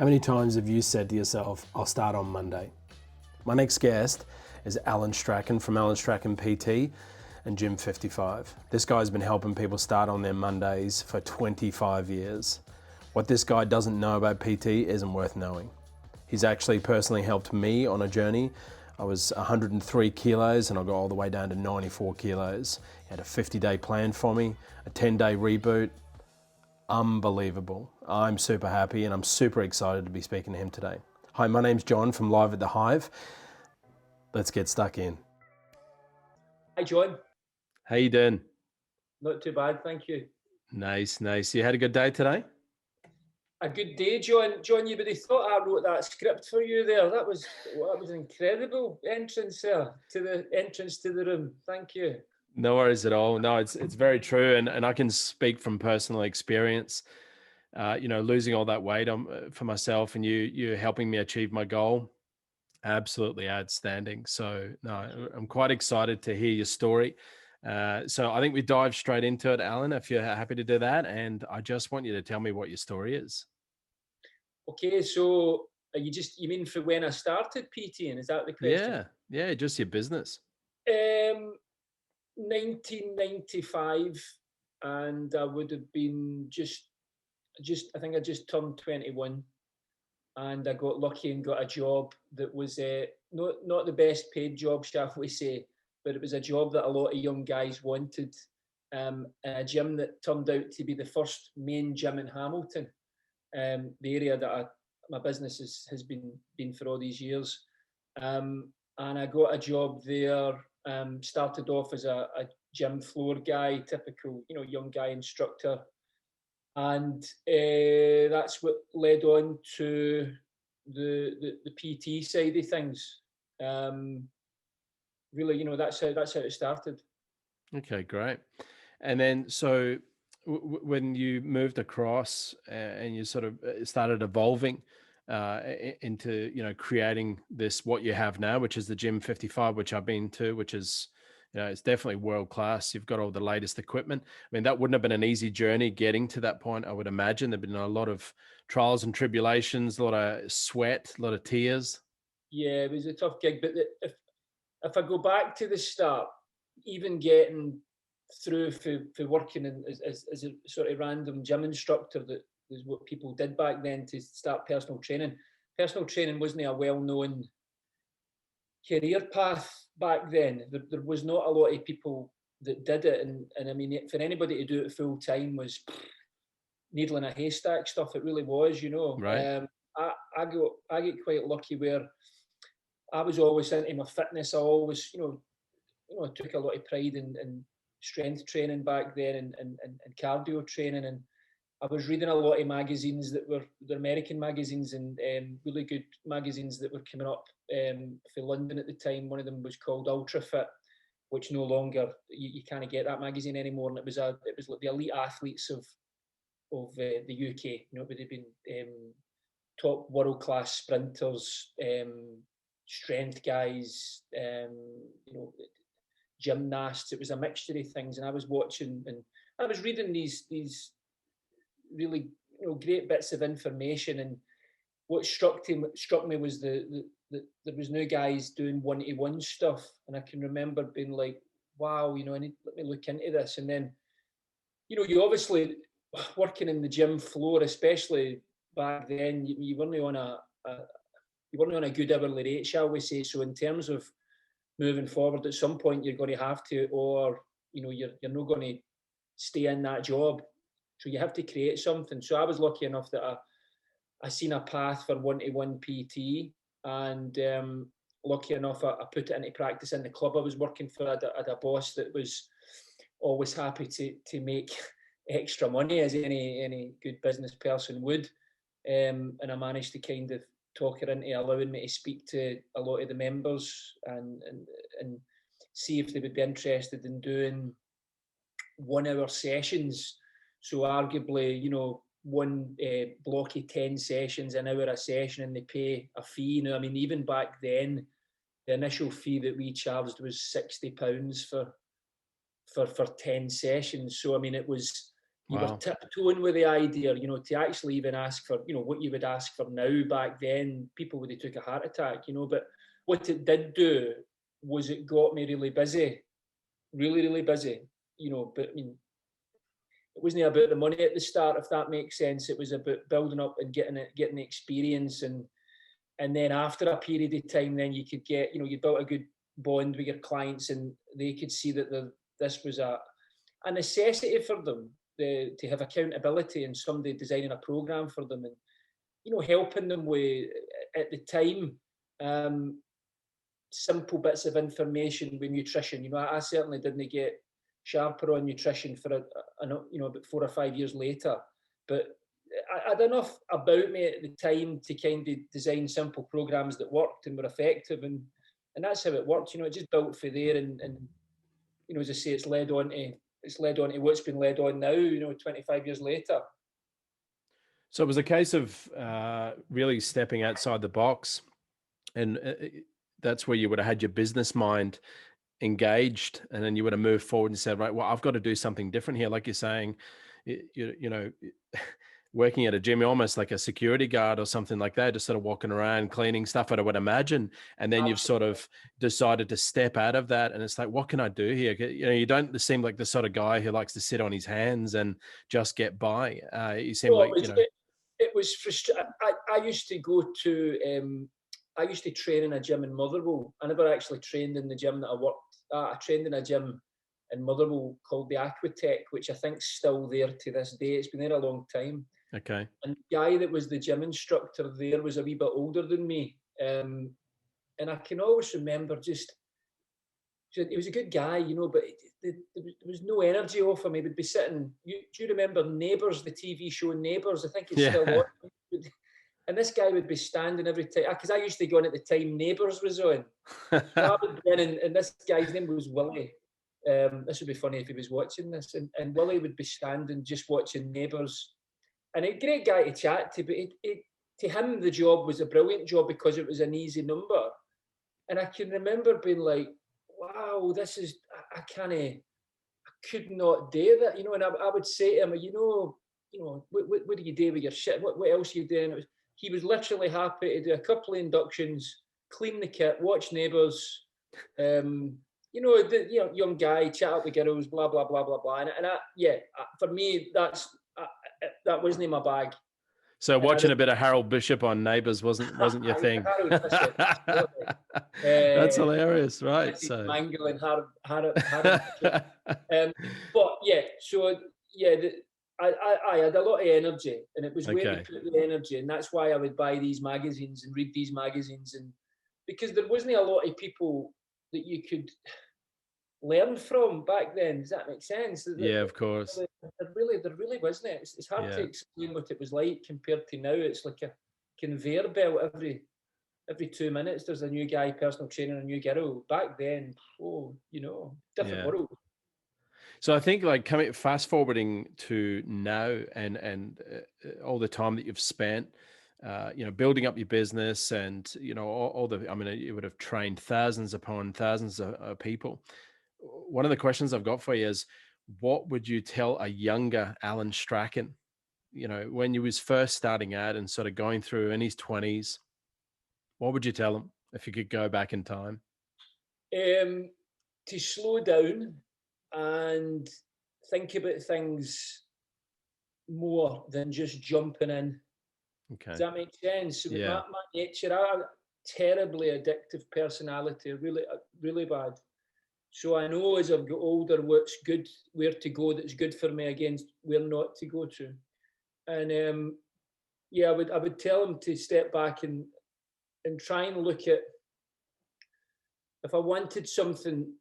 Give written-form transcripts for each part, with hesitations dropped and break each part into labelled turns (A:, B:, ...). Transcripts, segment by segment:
A: How many times have you said to yourself, I'll start on Monday? My next guest is Strachan from Strachan PT and Gym 55. This guy's been helping people start on their Mondays for 25 years. What this guy doesn't know about PT isn't worth knowing. He's actually personally helped me on a journey. I was 103 kilos and I got all the way down to 94 kilos. He had a 50-day plan for me, a 10-day reboot. Unbelievable. I'm super happy and I'm super excited to be speaking to him today. Hi, my name's John from Live at the Hive. Let's get stuck in.
B: Hi, John.
A: How you doing?
B: Not too bad, thank you.
A: Nice. You had a good day today?
B: A good day, John. John, you would have thought I wrote that script for you there. That was an incredible entrance there to the entrance to the room. Thank you.
A: No worries at all. No, it's very true, and I can speak from personal experience. Losing all that weight for myself, and you helping me achieve my goal, absolutely outstanding. So no, I'm quite excited to hear your story. So I think we dive straight into it, Alan, if you're happy to do that. And I just want you to tell me what your story is.
B: Okay, so you mean for when I started PTing? Is that the question?
A: Yeah, just your business.
B: 1995, and I would have been I think I just turned 21, and I got lucky and got a job that was not the best paid job, shall we say, but it was a job that a lot of young guys wanted, in a gym that turned out to be the first main gym in Hamilton, the area that my business has been for all these years. And I got a job there. Started off as a gym floor guy, typical, young guy instructor, and that's what led on to the PT side of things. Really, that's how it started.
A: Okay, great. And then so when you moved across and you sort of started evolving into creating this what you have now, which is the Gym 55, which I've been to, which is it's definitely world class. You've got all the latest equipment. I mean, that wouldn't have been an easy journey getting to that point, I would imagine. There've been a lot of trials and tribulations, a lot of sweat, a lot of tears.
B: Yeah, it was a tough gig, but if I go back to the start, even getting through for working as a sort of random gym instructor, that was what people did back then to start personal training. Personal training wasn't a well-known career path back then. There was not a lot of people that did it, and I mean, for anybody to do it full time was needle in a haystack stuff. It really was,
A: Right.
B: I get quite lucky where I was always into my fitness. I always, I took a lot of pride in strength training back then, and cardio training, and I was reading a lot of magazines that were the American magazines, and really good magazines that were coming up for London at the time. One of them was called Ultra Fit, which no longer you can't get that magazine anymore, and it was like the elite athletes of the UK. It would have been top world class sprinters, strength guys, gymnasts. It was a mixture of things, and I was watching and I was reading these really great bits of information. And what struck me was the there was no guys doing one-to-one stuff, and I can remember being like, wow, let me look into this. And then you obviously, working in the gym floor, especially back then, you weren't on a good hourly rate, shall we say. So in terms of moving forward, at some point you're going to have to, or you're not going to stay in that job. So you have to create something. So I was lucky enough that I seen a path for one-to-one PT, and lucky enough I put it into practice in the club I was working for. I had a boss that was always happy to make extra money, as any good business person would, and I managed to kind of talk her into allowing me to speak to a lot of the members and see if they would be interested in doing 1 hour sessions. So arguably, one block of 10 sessions, an hour a session, and they pay a fee. I mean, even back then, the initial fee that we charged was £60 for 10 sessions. So I mean, it was You were
A: Wow.
B: tiptoeing with the idea, you know, to actually even ask for, you know, what you would ask for now. Back then, people would have took a heart attack, you know. But what it did do was it got me really busy, really, really busy, you know. But I mean, it wasn't about the money at the start, if that makes sense. It was about building up and getting the experience, and then after a period of time, then you could get, you know, you built a good bond with your clients, and they could see that this was a necessity for them, to have accountability and somebody designing a program for them, and, you know, helping them with, at the time, simple bits of information with nutrition. You know, I certainly didn't get sharper on nutrition for you know, about 4 or 5 years later, but I had enough about me at the time to kind of design simple programs that worked and were effective, and that's how it worked. You know, it just built for there, and you know, as I say, it's led on to what's been led on now. You know, 25 years later.
A: So it was a case of really stepping outside the box, and that's where you would have had your business mind engaged, and then you would have moved forward and said, right, well, I've got to do something different here. Like you're saying, you know, working at a gym, you're almost like a security guard or something like that, just sort of walking around cleaning stuff, I would imagine. And then you've sort
B: Absolutely.
A: of decided to step out of that, and it's like, what can I do here? You know, you don't seem like the sort of guy who likes to sit on his hands and just get by. You seem
B: No,
A: like, you know,
B: it was frustrating. I used to go to, I used to train in a gym in Motherwell. I never actually trained in the gym that I worked at. I trained in a gym in Motherwell called the Aquatech, which I think's still there to this day. It's been there a long time.
A: okay.
B: And the guy that was the gym instructor there was a wee bit older than me. And I can always remember just, he was a good guy, you know, but there was no energy off him. He would be sitting. Do you remember Neighbours, the TV show Neighbours? I think it's still
A: Yeah.
B: on. And this guy would be standing every time, because I used to go on at the time Neighbours was on. So I would go in, and this guy's name was Willie. This would be funny if he was watching this. And Willie would be standing just watching Neighbours. And a great guy to chat to, but to him, the job was a brilliant job because it was an easy number. And I can remember being like, wow, this is, I can't, I could not do that, you know. And I would say to him, what do you do with your shit? What else are you doing? He was literally happy to do a couple of inductions, clean the kit, watch Neighbours, you know, young guy, chat up with girls, blah, blah, blah, blah, blah. For me, that wasn't in my bag.
A: So
B: And I
A: watching a bit of Harold Bishop on Neighbours wasn't your thing.
B: Harold Bishop, absolutely.
A: That's hilarious, right?
B: Mrs.
A: So
B: Mangle and Harold Bishop. But yeah, so yeah, I had a lot of energy, and it was where to
A: okay.
B: put the energy, and that's why I would buy these magazines and read these magazines, and because there wasn't a lot of people that you could learn from back then. Does that make sense?
A: Yeah, of course.
B: There really wasn't. It's hard to
A: Yeah.
B: explain what it was like compared to now. It's like a conveyor belt every 2 minutes. There's a new guy, personal trainer, a new girl. Back then, you know, different
A: Yeah.
B: world.
A: So I think like coming fast forwarding to now, and all the time that you've spent, you know, building up your business, and you know all the. I mean, you would have trained thousands upon thousands of people. One of the questions I've got for you is, what would you tell a younger Alan Strachan? You know, when he was first starting out and sort of going through in his 20s, what would you tell him if you could go back in time?
B: To slow down and think about things more than just jumping in. Does
A: Okay.
B: that make sense? So with
A: Yeah.
B: my nature, I have a terribly addictive personality, really bad. So I know as I've got older what's good, where to go that's good for me against where not to go to. And yeah, I would tell him to step back and try and look at, if I wanted something,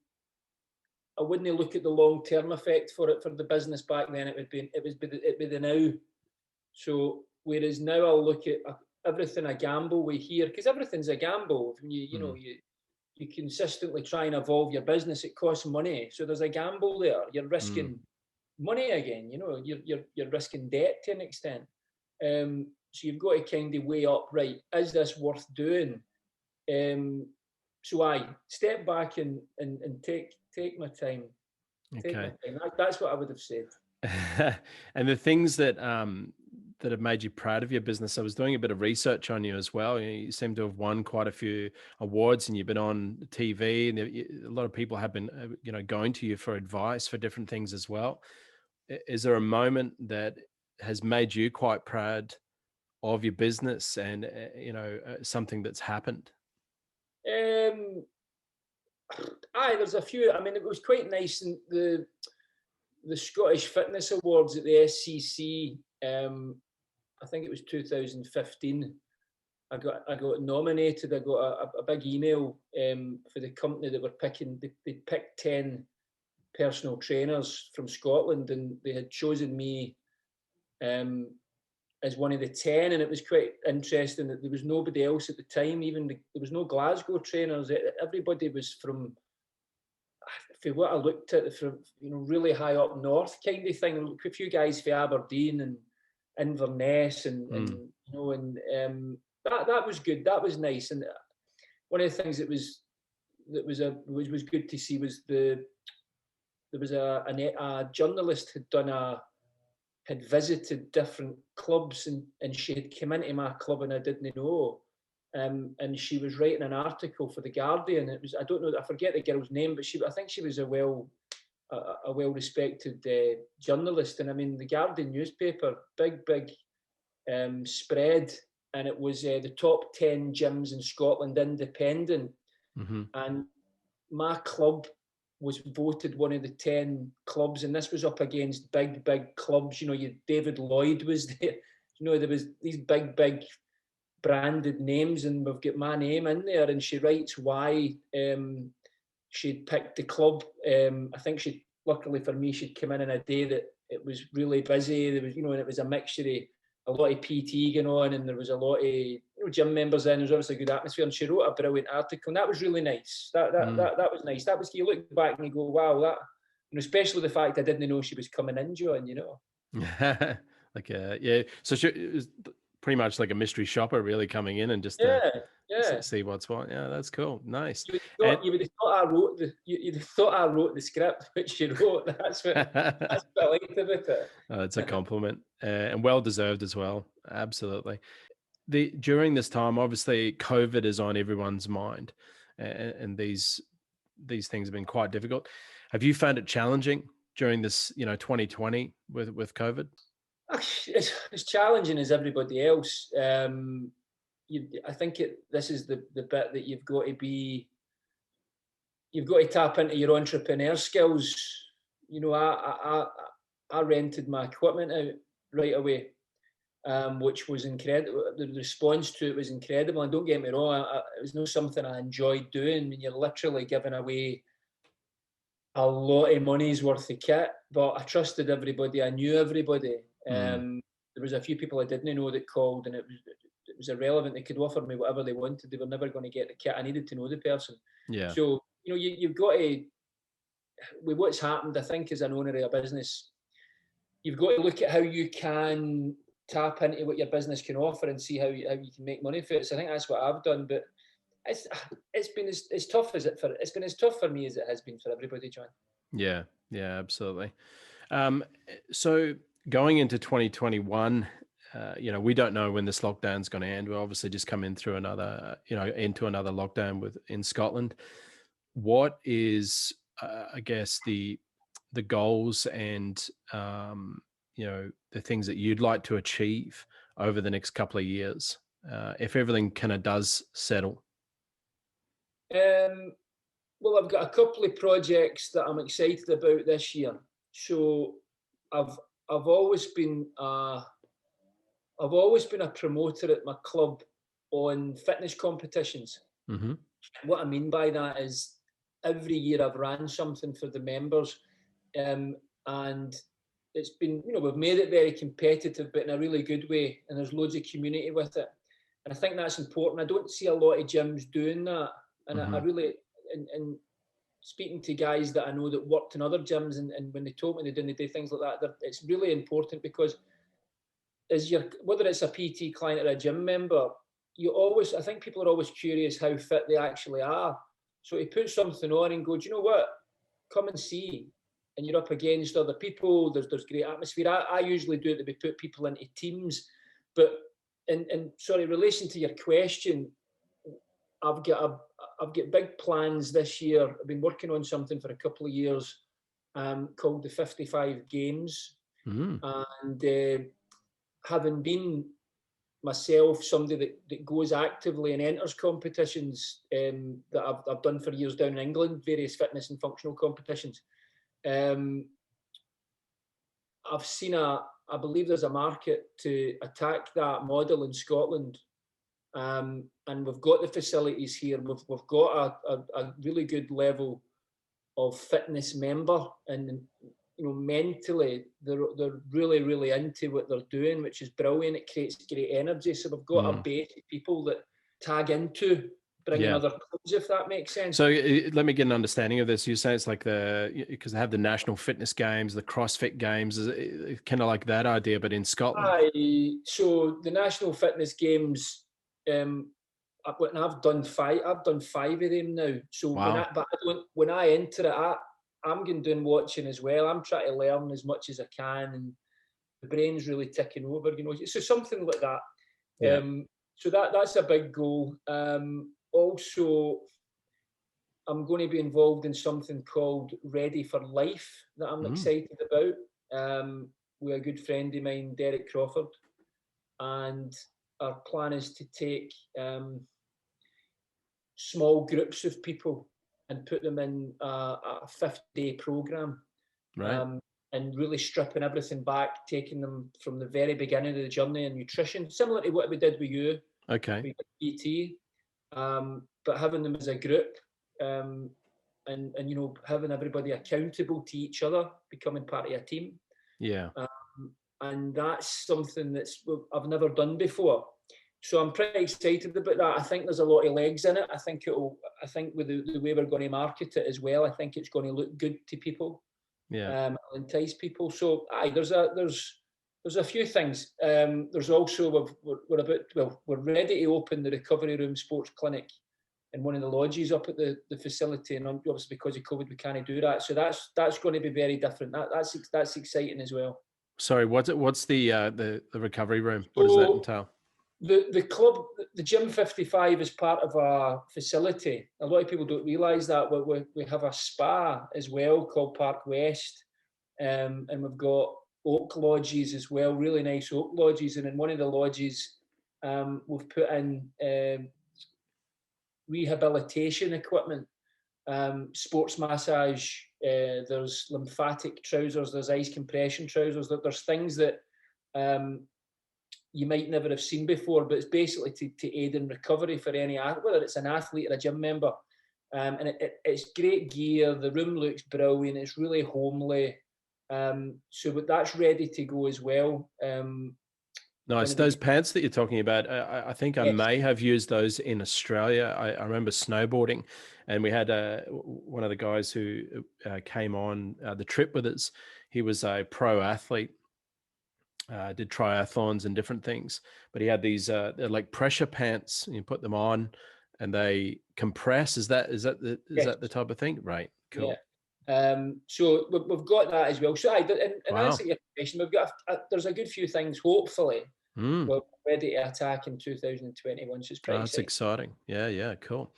B: I wouldn't look at the long term effect for it for the business back then. It'd be the now. So whereas now I'll look at everything a gamble we hear, because everything's a gamble. When you consistently try and evolve your business, it costs money. So there's a gamble there. You're risking money again. You know, you're risking debt to an extent. So you've got to kind of weigh up, right, is this worth doing? So I step back and take my time. Take my
A: Okay.
B: time. That's what I would have said.
A: And the things that that have made you proud of your business. I was doing a bit of research on you as well. You seem to have won quite a few awards, and you've been on TV, and a lot of people have been, going to you for advice for different things as well. Is there a moment that has made you quite proud of your business, and something that's happened?
B: Um, Aye, there's a few. I mean, it was quite nice in the Scottish Fitness Awards at the SCC. I think it was 2015. I got nominated. I got a big email for the company that were picking. They picked 10 personal trainers from Scotland, and they had chosen me um, as one of the 10. And it was quite interesting that there was nobody else at the time. There was no Glasgow trainers. Everybody was from, for what I looked at, from really high up north kind of thing. A few guys from Aberdeen and Inverness,
A: Mm.
B: that was good. That was nice. And one of the things that was good to see was there was a journalist had visited different clubs, and she had come into my club and I didn't know. And she was writing an article for the Guardian. It was, I don't know, I forget the girl's name, but I think she was a well-respected journalist. And I mean, the Guardian newspaper, big spread, and it was the top 10 gyms in Scotland, independent.
A: Hmm.
B: And my club was voted one of the 10 clubs, and this was up against big clubs. David Lloyd was there. There was these big branded names, and we've got my name in there. And she writes why she'd picked the club. I think luckily for me, she'd come in a day that it was really busy. There was, and it was a mixture of a lot of PT going on, and there was a lot of gym members in. There was obviously a good atmosphere, and she wrote a brilliant article, and that was really nice. That was nice. That was, you look back and you go, wow, that, especially the fact I didn't know she was coming in, John.
A: Like, yeah. So it was pretty much like a mystery shopper, really coming in and just to
B: Yeah, yeah.
A: see what's what. Yeah, that's cool. Nice.
B: You would have
A: And
B: thought, you'd have thought I wrote the script which you wrote. That's what I liked about it.
A: it's a compliment, and well deserved as well. Absolutely. During this time, obviously, COVID is on everyone's mind, and these things have been quite difficult. Have you found it challenging during this, 2020 with COVID?
B: It's challenging as everybody else. I think this is the bit that you've got to tap into your entrepreneur skills. I rented my equipment out right away, which was incredible. The response to it was incredible. And don't get me wrong, it was not something I enjoyed doing. I mean, you're literally giving away a lot of money's worth of kit, but I trusted everybody. I knew everybody.
A: Mm,
B: There was a few people I didn't know that called, and it was irrelevant. They could offer me whatever they wanted. They were never going to get the kit. I needed to know the person.
A: yeah.
B: So you've got to, with what's happened, I think, as an owner of a business, you've got to look at how you can tap into what your business can offer and see how you can make money for it. So I think that's what I've done. But it's been as tough it's been as tough for me as it has been for everybody, John.
A: Yeah, yeah, absolutely. So going into 2021, we don't know when this lockdown's going to end. We're obviously just coming through into another lockdown in Scotland. What is, I guess, the goals and the things that you'd like to achieve over the next couple of years, if everything kind of does settle?
B: Um, well, I've got a couple of projects that I'm excited about this year. So I've I've always been I've always been a promoter at my club on fitness competitions.
A: Hmm.
B: What I mean by that is every year I've ran something for the members, and it's been, we've made it very competitive, but in a really good way, and there's loads of community with it, and I think that's important. I don't see a lot of gyms doing that, and I
A: Hmm.
B: really, and speaking to guys that I know that worked in other gyms, and when they told me they do things like that, it's really important because whether it's a PT client or a gym member, I think people are always curious how fit they actually are. So to put something on and go, do you know what? Come and see. and you're up against other people. There's great atmosphere. I usually do it that we put people into teams, but in sorry, in relation to your question, I've got big plans this year. I've been working on something for a couple of years called the 55 Games, and having been myself somebody that goes actively and enters competitions that I've done for years down in England, various fitness and functional competitions. I've seen I believe there's a market to attack that model in Scotland. And we've got the facilities here. We've got a really good level of fitness member, and mentally they're really into what they're doing, which is brilliant. It creates great energy. So we've got a base of people that tag into bringing other clubs, if that makes sense.
A: So let me get an understanding of this. You say it's like because they have the National Fitness Games, the CrossFit Games, is kind of like that idea, but in Scotland.
B: So the National Fitness Games, I've done 5 of them now. So
A: wow.
B: when I enter it, I'm going doing watching as well. I'm trying to learn as much as I can, and the brain's really ticking over. So something like that.
A: Yeah.
B: So that's a big goal. Also, I'm going to be involved in something called Ready for Life that I'm excited about, with a good friend of mine, Derek Crawford, and our plan is to take small groups of people and put them in a 50-day program,
A: right.
B: And really stripping everything back, taking them from the very beginning of the journey in nutrition, similar to what we did with you,
A: Okay.
B: with PT, but having them as a group, and having everybody accountable to each other, becoming part of a team.
A: Yeah.
B: And that's something I've never done before. So I'm pretty excited about that. I think there's a lot of legs in it. I think with the way we're going to market it as well, I think it's going to look good to people.
A: Yeah.
B: Entice people. So there's a few things. There's also we're ready to open the Recovery Room Sports Clinic in one of the lodges up at the facility, and obviously because of COVID we can't do that. So that's going to be very different. That's exciting as well.
A: Sorry, what's the recovery room? What does that entail?
B: The club, the Gym 55 is part of a facility. A lot of people don't realise that. We have a spa as well called Park West, and we've got oak lodges as well, really nice oak lodges. And in one of the lodges, we've put in rehabilitation equipment, sports massage, there's lymphatic trousers, there's ice compression trousers, there's things that you might never have seen before, but it's basically to aid in recovery for any athlete, whether it's an athlete or a gym member. And it's great gear. The room looks brilliant. It's really homely. So that's ready to go as well.
A: Nice. Those pants that you're talking about, I think I may have used those in Australia. I remember snowboarding, and we had one of the guys who came on the trip with us. He was a pro athlete. Did triathlons and different things, but he had these they're like pressure pants. You put them on, and they compress. Is that the type of thing? Right. Cool.
B: Yeah. So we've got that as well. So and answer your question, we've got there's a good few things. Hopefully, we're ready to attack in 2021. So it's pretty
A: That's exciting. Yeah. Cool.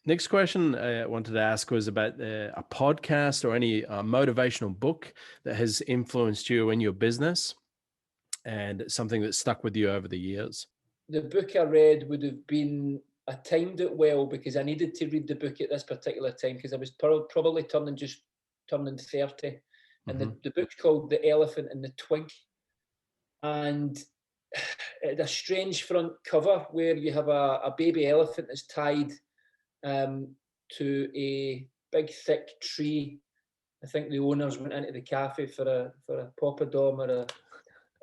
A: Next question I wanted to ask was about a podcast or any motivational book that has influenced you in your business and something that stuck with you over the years.
B: The book I read would have been, I timed it well because I needed to read the book at this particular time because I was probably turning 30. And the book's called The Elephant and the Twig. And it had a strange front cover where you have a baby elephant that's tied to a big thick tree. I think the owners went into the cafe for a poppadom or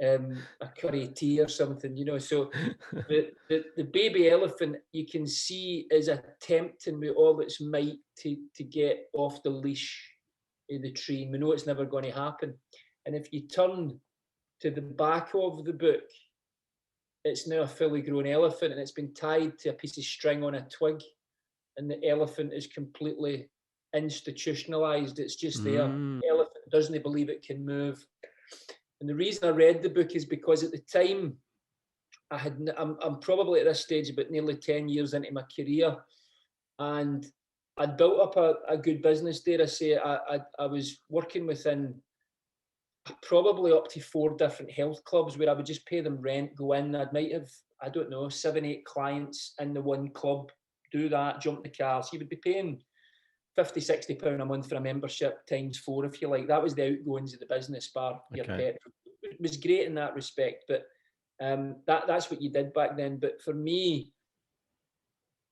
B: a curry tea or something, So the baby elephant, you can see, is attempting with all its might to get off the leash of the tree. We know it's never going to happen. And if you turn to the back of the book, it's now a fully grown elephant, and it's been tied to a piece of string on a twig, and the elephant is completely institutionalized. It's just there. The elephant doesn't believe it can move. And the reason I read the book is because at the time, I'm probably at this stage about nearly 10 years into my career, and I'd built up a good business, dare I say. I was working within probably up to 4 different health clubs where I would just pay them rent, go in. I might have, I don't know, 7, 8 clients in the one club, do that, jump the car. So you would be paying 50, 60 pound a month for a membership times 4, if you like. That was the outgoings of the business, bar your petrol. It was great in that respect, but that's what you did back then. But for me,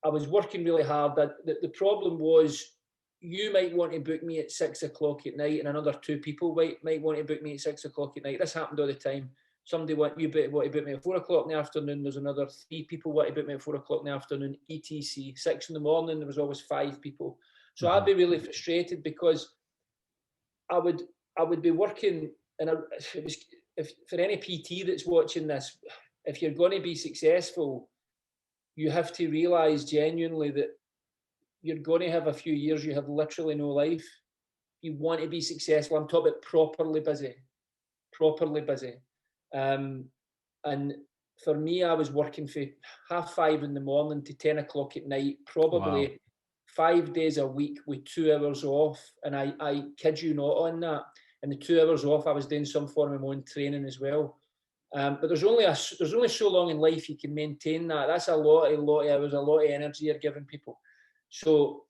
B: I was working really hard. The problem was, you might want to book me at 6 o'clock at night, and another 2 people might want to book me at 6 o'clock at night. This happened all the time. Somebody want to book me at 4 o'clock in the afternoon. There's another 3 people want to book me at 4 o'clock in the afternoon. etc. 6 in the morning, there was always 5 people. So I'd be really frustrated because I would be working, and if for any PT that's watching this, if you're going to be successful, you have to realise genuinely that you're going to have a few years you have literally no life. You want to be successful. I'm talking about properly busy. And for me, I was working for 5:30 in the morning to 10 o'clock at night, probably 5 days a week with 2 hours off. And I kid you not on that. And the 2 hours off, I was doing some form of my own training as well. But there's only so long in life you can maintain that. That's a lot of hours, a lot of energy you're giving people. So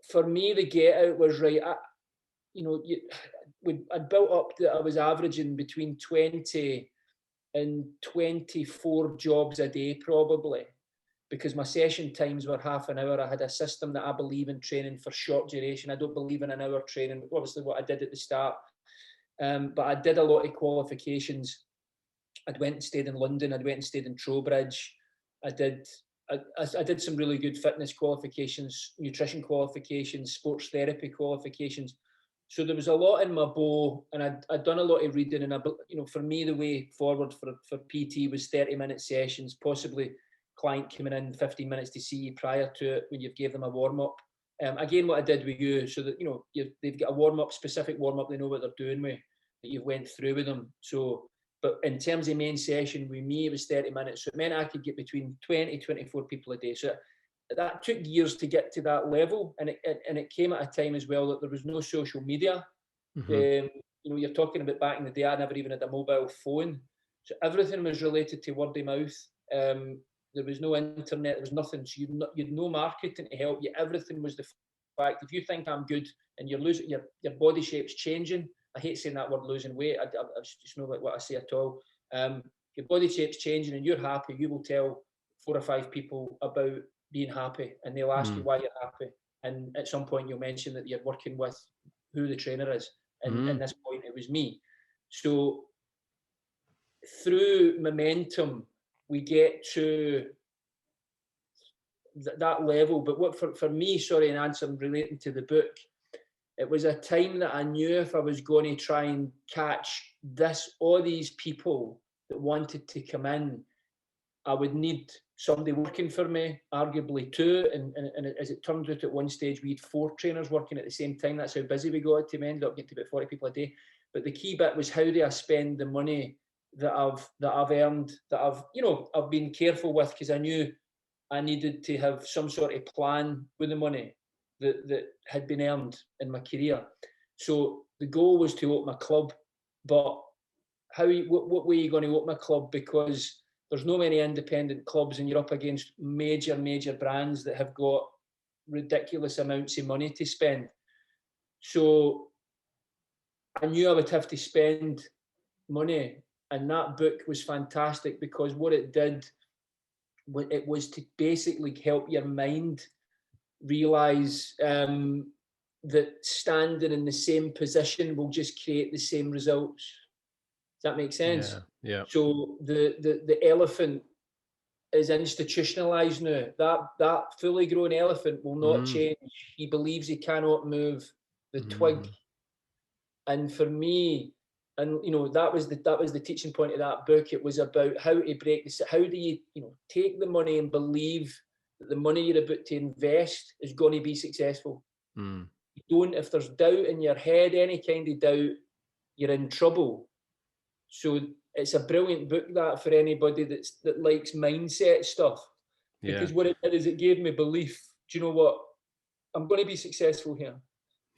B: for me, the get out was right. I'd built up that I was averaging between 20 and 24 jobs a day, probably, because my session times were half an hour. I had a system that I believe in training for short duration. I don't believe in an hour training, obviously what I did at the start. But I did a lot of qualifications. I'd went and stayed in London. I'd went and stayed in Trowbridge. I did some really good fitness qualifications, nutrition qualifications, sports therapy qualifications. So there was a lot in my bow, and I'd done a lot of reading. And for me, the way forward for PT was 30-minute sessions, possibly client coming in 15 minutes to see you prior to it when you've gave them a warm up. Again, what I did with you, so that they've got a warm up, specific warm up, they know what they're doing with, that you've went through with them. So. But in terms of main session, with me, it was 30 minutes. So it meant I could get between 20, 24 people a day. So that took years to get to that level. And it came at a time as well that there was no social media. You're talking about back in the day, I never even had a mobile phone. So everything was related to word of mouth. There was no internet, there was nothing. So you'd no marketing to help you. Everything was the fact, if you think I'm good and you're losing, your body shape's changing. I hate saying that word, losing weight. I just know what I say at all. Your body shape's changing and you're happy, you will tell 4 or 5 people about being happy, and they'll ask you why you're happy. And at some point you'll mention that you're working with who the trainer is. And at this point it was me. So through momentum, we get to that level. But what for me, sorry, in answer relating to the book, it was a time that I knew if I was going to try and catch all these people that wanted to come in, I would need somebody working for me, arguably 2. And as it turned out, at one stage, we had 4 trainers working at the same time. That's how busy we got to. We ended up getting to about 40 people a day. But the key bit was, how do I spend the money that I've earned, that I've been careful with, because I knew I needed to have some sort of plan with the money that had been earned in my career. So the goal was to open a club, but what way are you going to open a club? Because there's no many independent clubs, and you're up against major brands that have got ridiculous amounts of money to spend. So I knew I would have to spend money, and that book was fantastic, because what it did, it was to basically help your mind realise that standing in the same position will just create the same results. Does that make sense?
A: Yeah.
B: So the elephant is institutionalized now. That fully grown elephant will not change. He believes he cannot move the twig. And for me, and that was the teaching point of that book. It was about how to break this. How do you take the money and believe that the money you're about to invest is going to be successful? if there's doubt in your head, any kind of doubt, you're in trouble. So it's a brilliant book, that, for anybody that likes mindset stuff,
A: Yeah.
B: because what it did is it gave me belief. Do you know what? I'm going to be successful here.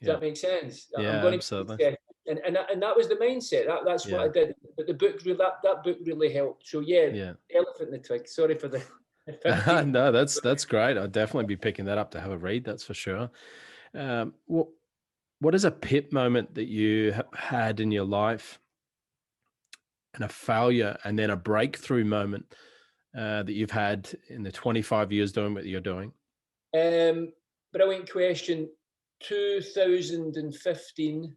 B: Does
A: Yeah.
B: that make sense? I'm
A: Yeah,
B: going to be
A: absolutely.
B: successful. And that was the mindset. That's what
A: Yeah.
B: I did. But the book that book really helped. So yeah,
A: Yeah.
B: elephant in the twig. Sorry for the 15.
A: No, that's great. I'd definitely be picking that up to have a read. That's for sure. What is a pit moment that you had in your life, and a failure, and then a breakthrough moment that you've had in the 25 years doing what you're doing?
B: Brilliant question. 2015,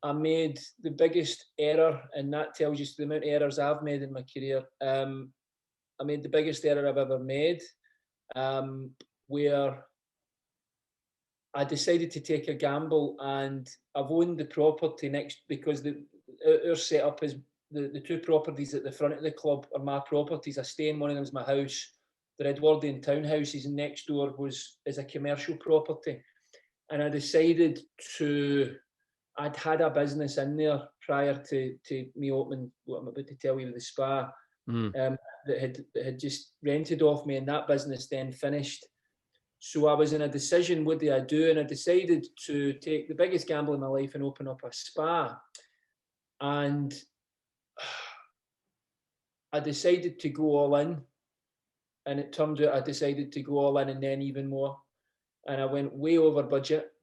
B: I made the biggest error, and that tells you the amount of errors I've made in my career. I made the biggest error I've ever made, where I decided to take a gamble, and I've owned the property next, because our setup is the two properties at the front of the club are my properties. I stay in one of them, is my house. The Edwardian townhouses, and next door is a commercial property. And I decided I'd had a business in there prior to me opening what I'm about to tell you, the spa, that had just rented off me, and that business then finished. So I was in a decision, what do I do? And I decided to take the biggest gamble in my life and open up a spa. And I decided to go all in. And it turned out I decided to go all in, and then even more. And I went way over budget.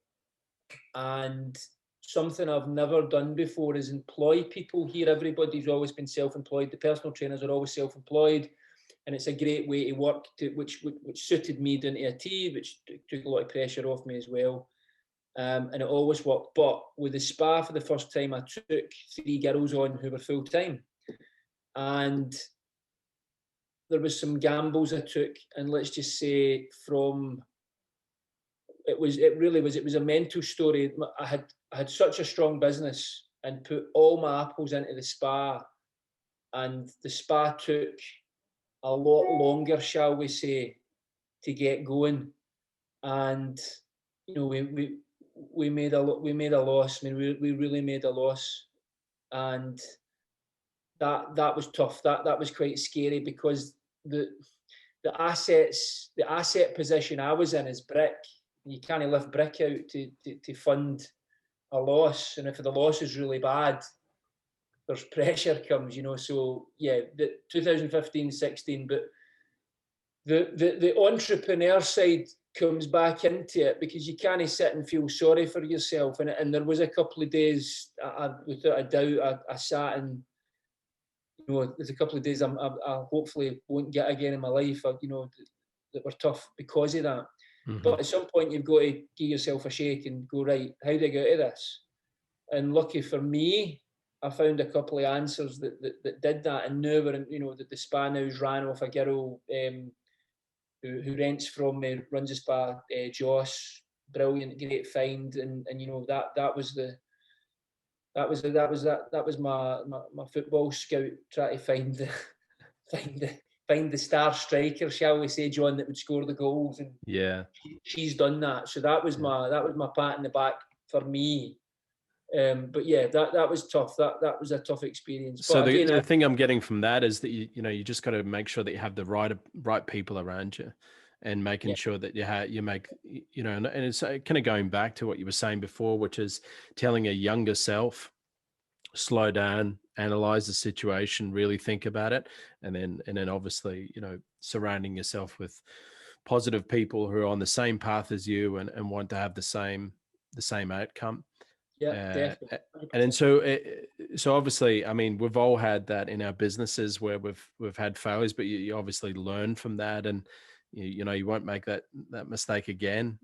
B: And something I've never done before is employ people here. Everybody's always been self-employed. The personal trainers are always self-employed. And it's a great way to work, which suited me down to a T, which took a lot of pressure off me as well. And it always worked. But with the spa, for the first time, I took 3 girls on who were full-time. And there was some gambles I took. And let's just say it was a mental story. I had such a strong business and put all my apples into the spa. And the spa took a lot longer, shall we say, to get going. And we made a loss. I mean, we really made a loss, and that was tough. That was quite scary, because the asset position I was in is brick. You can't lift brick out to fund a loss, and if the loss is really bad, there's pressure comes. So yeah, the 2015-16, but the entrepreneur side comes back into it, because you can't sit and feel sorry for yourself. And there was a couple of days, without a doubt, I sat and, there's a couple of days I hopefully won't get again in my life, that were tough because of that.
A: Mm-hmm.
B: But at some point, you've got to give yourself a shake and go, right, how do I get out of this? And lucky for me, I found a couple of answers that did that. And now we're in, the spa now's ran off a girl who rents from me, runs a spa, Joss, brilliant, great find, and that was my football scout trying to find the star striker, shall we say, John, that would score the goals, and
A: Yeah,
B: she's done that. So that was my pat in the back for me. But yeah, that was tough. That was a tough experience.
A: So
B: but again,
A: the thing I'm getting from that is that you just got to make sure that you have the right people around you, and making sure that you make, and it's kind of going back to what you were saying before, which is telling a younger self, slow down, analyze the situation, really think about it, and then obviously, surrounding yourself with positive people who are on the same path as you, and want to have the same outcome.
B: yeah, definitely.
A: And then so obviously, I mean, we've all had that in our businesses where we've had failures, but you obviously learn from that, and you won't make that mistake again.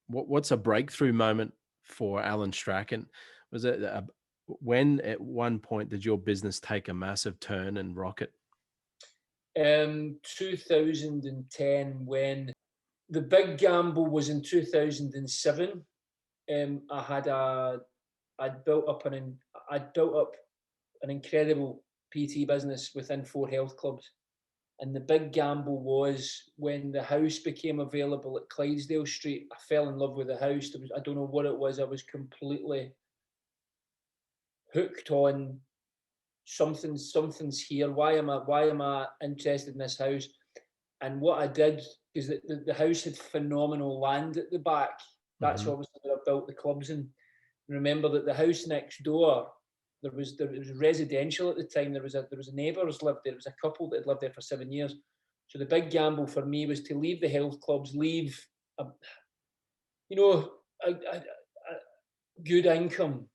A: What's a breakthrough moment for Alan Strachan? Was it when at one point did your business take a massive turn and rocket?
B: 2010, when the big gamble was in 2007. I'd built up an incredible PT business within 4 health clubs, And the big gamble was when the house became available at Clydesdale Street. I fell in love with the house. I don't know what it was. I was completely hooked on something's here. Why am I interested in this house? And what I did, because the house had phenomenal land at the back. That's
A: Mm-hmm.
B: obviously where I built the clubs in. Remember that the house next door, it was residential at the time. There was a neighbours lived there. It was a couple that had lived there for 7 years. So the big gamble for me was to leave the health clubs, leave a, a good income,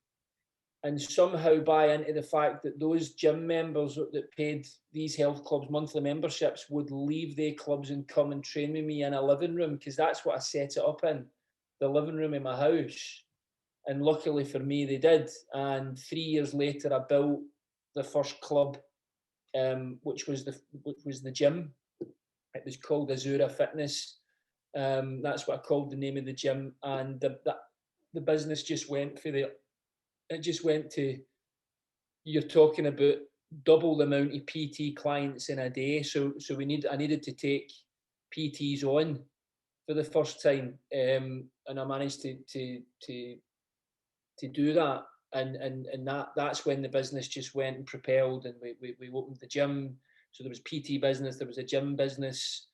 B: and somehow buy into the fact that those gym members that paid these health clubs monthly memberships would leave their clubs and come and train with me in a living room, because that's what I set it up in, the living room in my house. And luckily for me, they did. And 3 years later, I built the first club, which was the gym. It was called Azura Fitness. That's what I called the name of the gym. And the business just went for the. It just went to. You're talking about double the amount of PT clients in a day. So I needed to take PTs on for the first time, and I managed to do that, and that's when the business just went and propelled, and we opened the gym. So there was PT business, there was a gym business,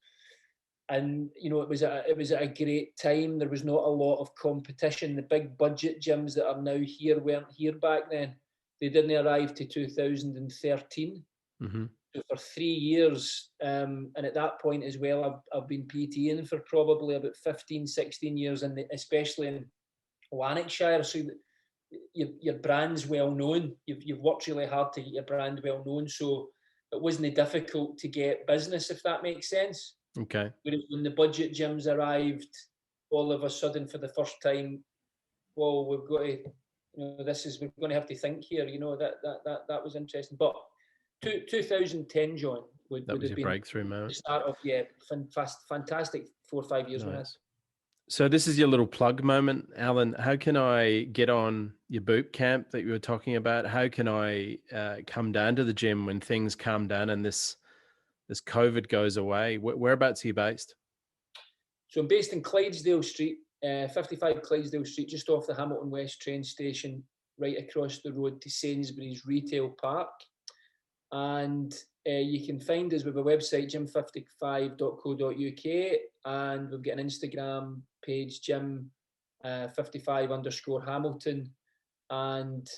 B: and it was a great time. There was not a lot of competition. The big budget gyms that are now here weren't here back then. They didn't arrive to 2013.
A: Mm-hmm.
B: So for 3 years, and at that point as well, I've been PTing for probably about 15, 16 years, and especially in Lanarkshire. So your brand's well known. You've worked really hard to get your brand well known, so it wasn't difficult to get business, if that makes sense.
A: Okay.
B: Whereas when the budget gyms arrived, all of a sudden for the first time, well, we've got to, we're going to have to think here. That was interesting. But 2010, John, would
A: That was
B: have
A: your
B: been
A: breakthrough
B: the
A: moment.
B: start of fantastic 4 or 5 years we had.
A: Nice. So this is your little plug moment, Alan. How can I get on your boot camp that you were talking about? How can I come down to the gym when things calm down and this COVID goes away? Whereabouts are you based?
B: So I'm based in Clydesdale Street, 55 Clydesdale Street, just off the Hamilton West train station, right across the road to Sainsbury's Retail Park. And you can find us with a website, gym55.co.uk, and we've got an Instagram page, gym55_Hamilton, and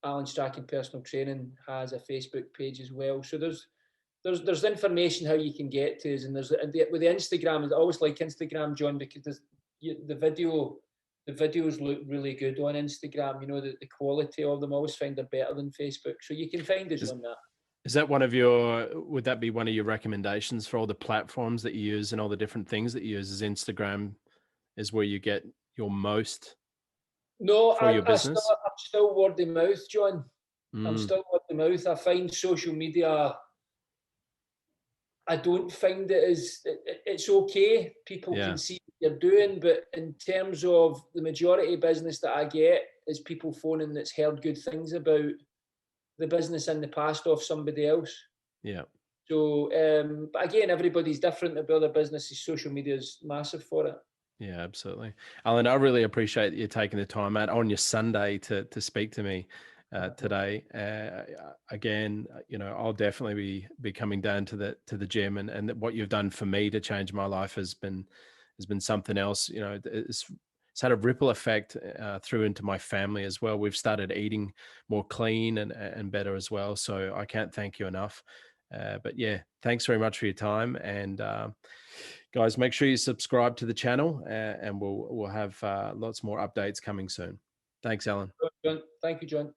B: Alan Strachan Personal Training has a Facebook page as well. So there's information how you can get to us, and with the Instagram, I always like Instagram, John, because the videos look really good on Instagram. The quality of them, I always find they're better than Facebook. So you can find us on that.
A: Is that would that be one of your recommendations for all the platforms that you use and all the different things that you use? Is Instagram is where you get your most for your business?
B: I'm still word of mouth, John. I'm
A: Mm,
B: still word of mouth. I find social media, I don't find it's okay. People
A: yeah.
B: can see what you're doing, but in terms of the majority of business that I get is people phoning that's heard good things about the business in the past off somebody else.
A: Yeah.
B: So, but again, everybody's different about their businesses. Social media is massive for it.
A: Yeah, absolutely. Alan, I really appreciate you taking the time out on your Sunday to speak to me today. Again, I'll definitely be coming down to the gym, and what you've done for me to change my life has been something else. It's had a ripple effect through into my family as well. We've started eating more clean and better as well. So I can't thank you enough. But yeah, thanks very much for your time. And guys, make sure you subscribe to the channel, and we'll have lots more updates coming soon. Thanks, Alan.
B: Thank you, John.